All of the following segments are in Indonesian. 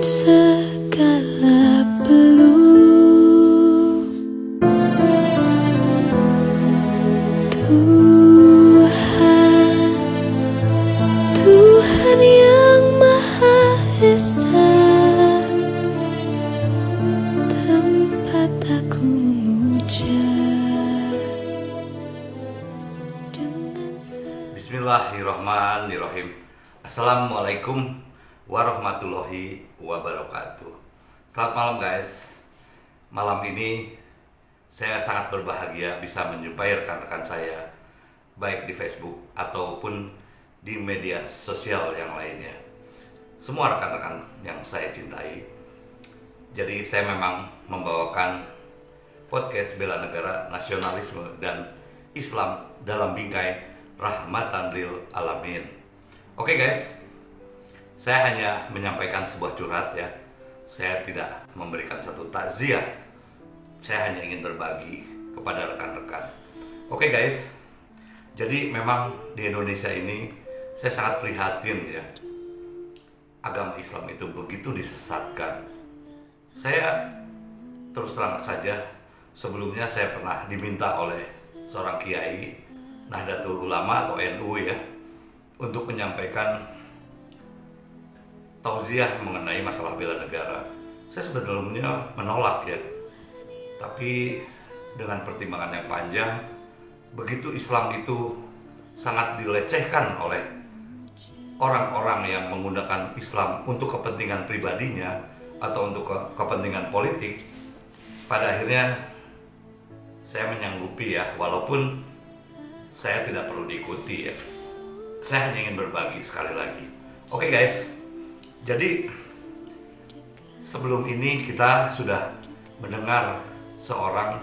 segala peluk Tuhan, Tuhan yang Maha Esa, tempat aku memuja dengan Bismillahirrahmanirrahim. Assalamualaikum warahmatullahi wabarakatuh. Selamat malam guys. Malam ini saya sangat berbahagia bisa menjumpai rekan-rekan saya baik di Facebook ataupun di media sosial yang lainnya. Semua rekan-rekan yang saya cintai. Jadi saya memang membawakan podcast bela negara, nasionalisme dan Islam dalam bingkai rahmatan lil alamin. Oke guys, saya hanya menyampaikan sebuah curhat ya. Saya tidak memberikan satu takziah. Saya hanya ingin berbagi kepada rekan-rekan. Oke guys, jadi memang di Indonesia ini saya sangat prihatin ya. Agama Islam itu begitu disesatkan. Saya terus terang saja, sebelumnya saya pernah diminta oleh seorang kiai Nahdlatul Ulama atau NU ya, untuk menyampaikan tauziah mengenai masalah bela negara. Saya sebetulnya menolak ya, tapi dengan pertimbangan yang panjang, begitu Islam itu sangat dilecehkan oleh orang-orang yang menggunakan Islam untuk kepentingan pribadinya atau untuk kepentingan politik, pada akhirnya saya menyanggupi ya, walaupun saya tidak perlu diikuti ya. Saya hanya ingin berbagi sekali lagi. Oke guys, jadi sebelum ini kita sudah mendengar seorang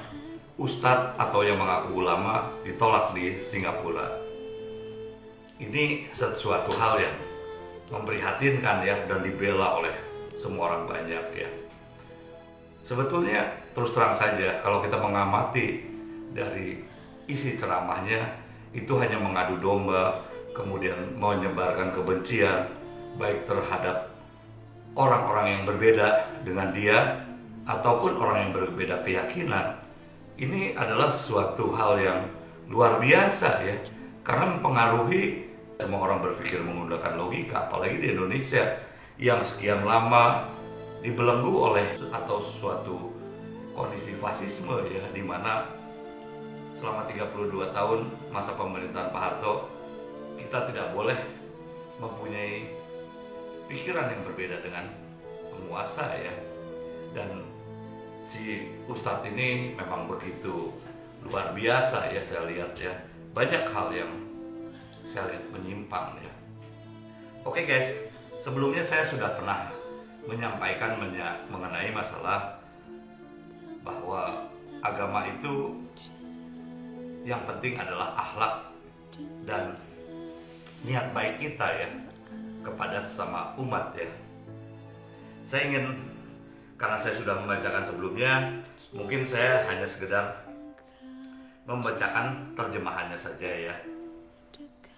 ustadz atau yang mengaku ulama ditolak di Singapura. Ini sesuatu hal yang memprihatinkan ya, dan dibela oleh semua orang banyak ya. Sebetulnya terus terang saja, kalau kita mengamati dari isi ceramahnya, itu hanya mengadu domba, kemudian menyebarkan kebencian baik terhadap orang-orang yang berbeda dengan dia ataupun orang yang berbeda keyakinan. Ini adalah suatu hal yang luar biasa ya, karena mempengaruhi semua orang berpikir menggunakan logika, apalagi di Indonesia yang sekian lama dibelenggu oleh atau suatu kondisi fasisme ya, di mana selama 32 tahun masa pemerintahan Pak Harto kita tidak boleh mempunyai pikiran yang berbeda dengan penguasa ya. Dan si Ustadz ini memang begitu luar biasa ya, saya lihat ya, banyak hal yang saya lihat menyimpang ya. Oke guys, sebelumnya saya sudah pernah menyampaikan mengenai masalah bahwa agama itu yang penting adalah akhlak dan niat baik kita ya kepada sesama umat ya. Saya ingin, karena saya sudah membacakan sebelumnya, mungkin saya hanya sekedar membacakan terjemahannya saja ya.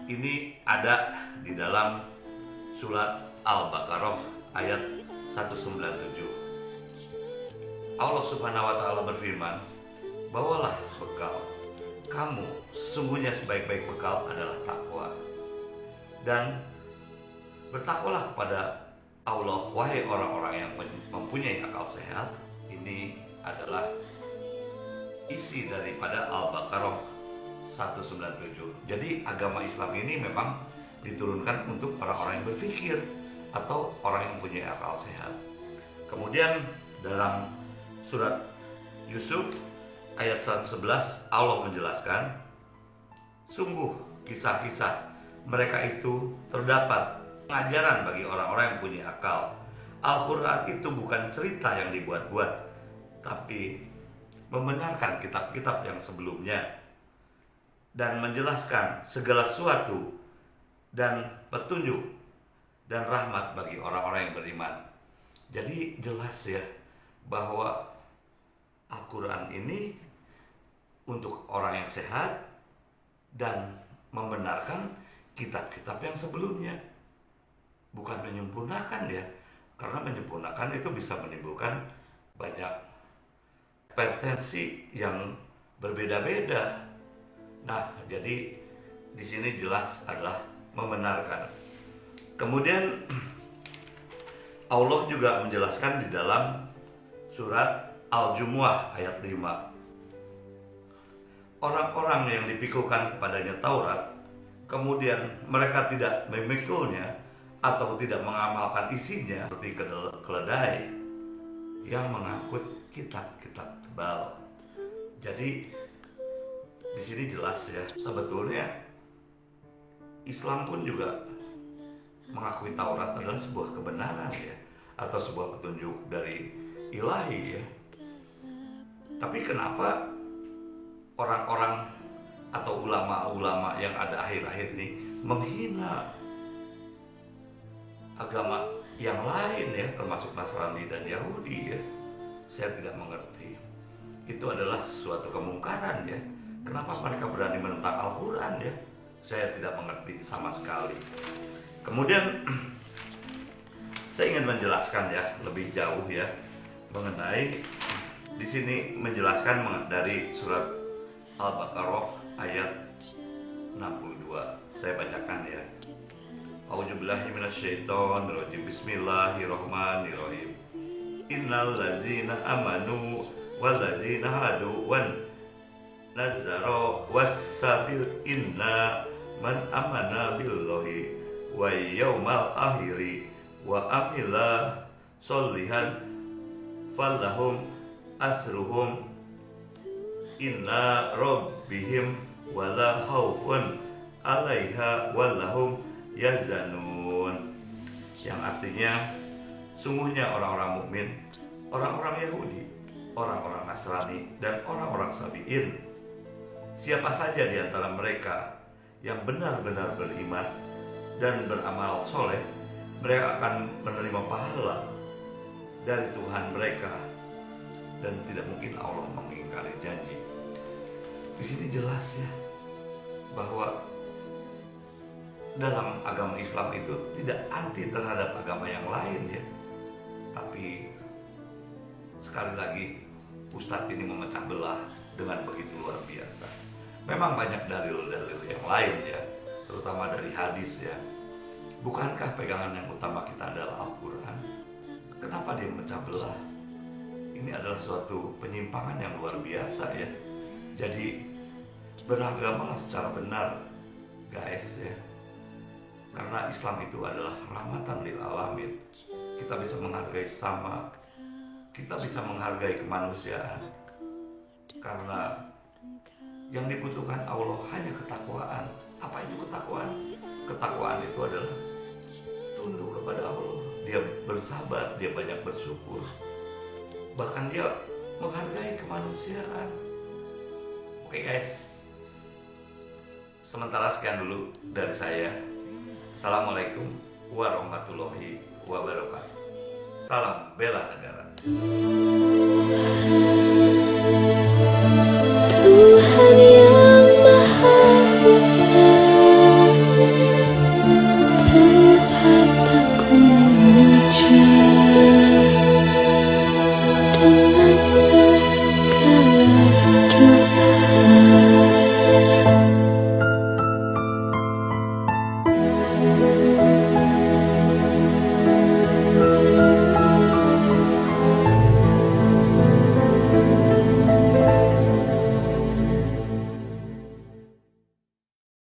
Ini ada di dalam surat Al-Baqarah ayat 197. Allah Subhanahu wa taala berfirman, "Bawalah bekal kamu, sesungguhnya sebaik-baik bekal adalah takwa. Dan bertakwalah kepada Allah, wahai orang-orang yang mempunyai akal sehat." Ini adalah isi daripada Al-Baqarah 197. Jadi agama Islam ini memang diturunkan untuk orang-orang yang berpikir atau orang yang punya akal sehat. Kemudian dalam surat Yusuf ayat 111 Allah menjelaskan, "Sungguh kisah-kisah mereka itu terdapat pengajaran bagi orang-orang yang punya akal. Al-Quran itu bukan cerita yang dibuat-buat, tapi membenarkan kitab-kitab yang sebelumnya dan menjelaskan segala sesuatu dan petunjuk dan rahmat bagi orang-orang yang beriman." Jadi jelas ya bahwa Al-Quran ini untuk orang yang sehat dan membenarkan kitab-kitab yang sebelumnya, bukan menyempurnakan ya. Karena menyempurnakan itu bisa menimbulkan banyak pretensi yang berbeda-beda. Nah, jadi di sini jelas adalah membenarkan. Kemudian Allah juga menjelaskan di dalam surat Al-Jumu'ah ayat 5. Orang-orang yang dipikukan kepadanya Taurat, kemudian mereka tidak memikulnya atau tidak mengamalkan isinya, seperti keledai yang mengangkut kitab-kitab tebal. Jadi di sini jelas ya, sebetulnya Islam pun juga mengakui Taurat adalah sebuah kebenaran ya, atau sebuah petunjuk dari ilahi ya. Tapi kenapa orang-orang atau ulama-ulama yang ada akhir-akhir ini menghina agama yang lain ya, termasuk Nasrani dan Yahudi ya? Saya tidak mengerti. Itu adalah suatu kemungkaran ya. Kenapa mereka berani menentang Al-Quran ya? Saya tidak mengerti sama sekali. Kemudian saya ingin menjelaskan ya lebih jauh ya mengenai di sini, menjelaskan dari surat Al-Baqarah ayat 62. Saya bacakan ya. A'udzubillahi minasyaitonirrajim. Bismillahirrahmanirrahim. Innal ladzina amanu wal ladzina hadu wan nazara wassabil inna man amana billahi wa yaumal akhiri wa amila sholihan falahum asruhum inna rabbihim wala khaufun alaiha walahum yahzanun. Yang artinya, sungguhnya orang-orang mukmin, orang-orang Yahudi, orang-orang Nasrani, dan orang-orang Sabi'in, siapa saja di antara mereka yang benar-benar beriman dan beramal soleh, mereka akan menerima pahala dari Tuhan mereka, dan tidak mungkin Allah mengingkari janji. Di sini jelas ya bahwa dalam agama Islam itu tidak anti terhadap agama yang lain ya. Tapi sekali lagi Ustadz ini memecah belah dengan begitu luar biasa. Memang banyak dalil-dalil yang lain ya, terutama dari hadis ya. Bukankah pegangan yang utama kita adalah Al-Quran? Kenapa dia memecah belah? Ini adalah suatu penyimpangan yang luar biasa ya. Jadi beragamalah secara benar guys ya. Karena Islam itu adalah rahmatan lil alamin. Kita bisa menghargai sama, kita bisa menghargai kemanusiaan. Karena yang dibutuhkan Allah hanya ketakwaan. Apa itu ketakwaan? Ketakwaan itu adalah tunduk kepada Allah. Dia bersabar, dia banyak bersyukur. Bahkan dia menghargai kemanusiaan. Oke guys, sementara sekian dulu dari saya. Assalamualaikum warahmatullahi wabarakatuh. Salam bela negara. Tuhan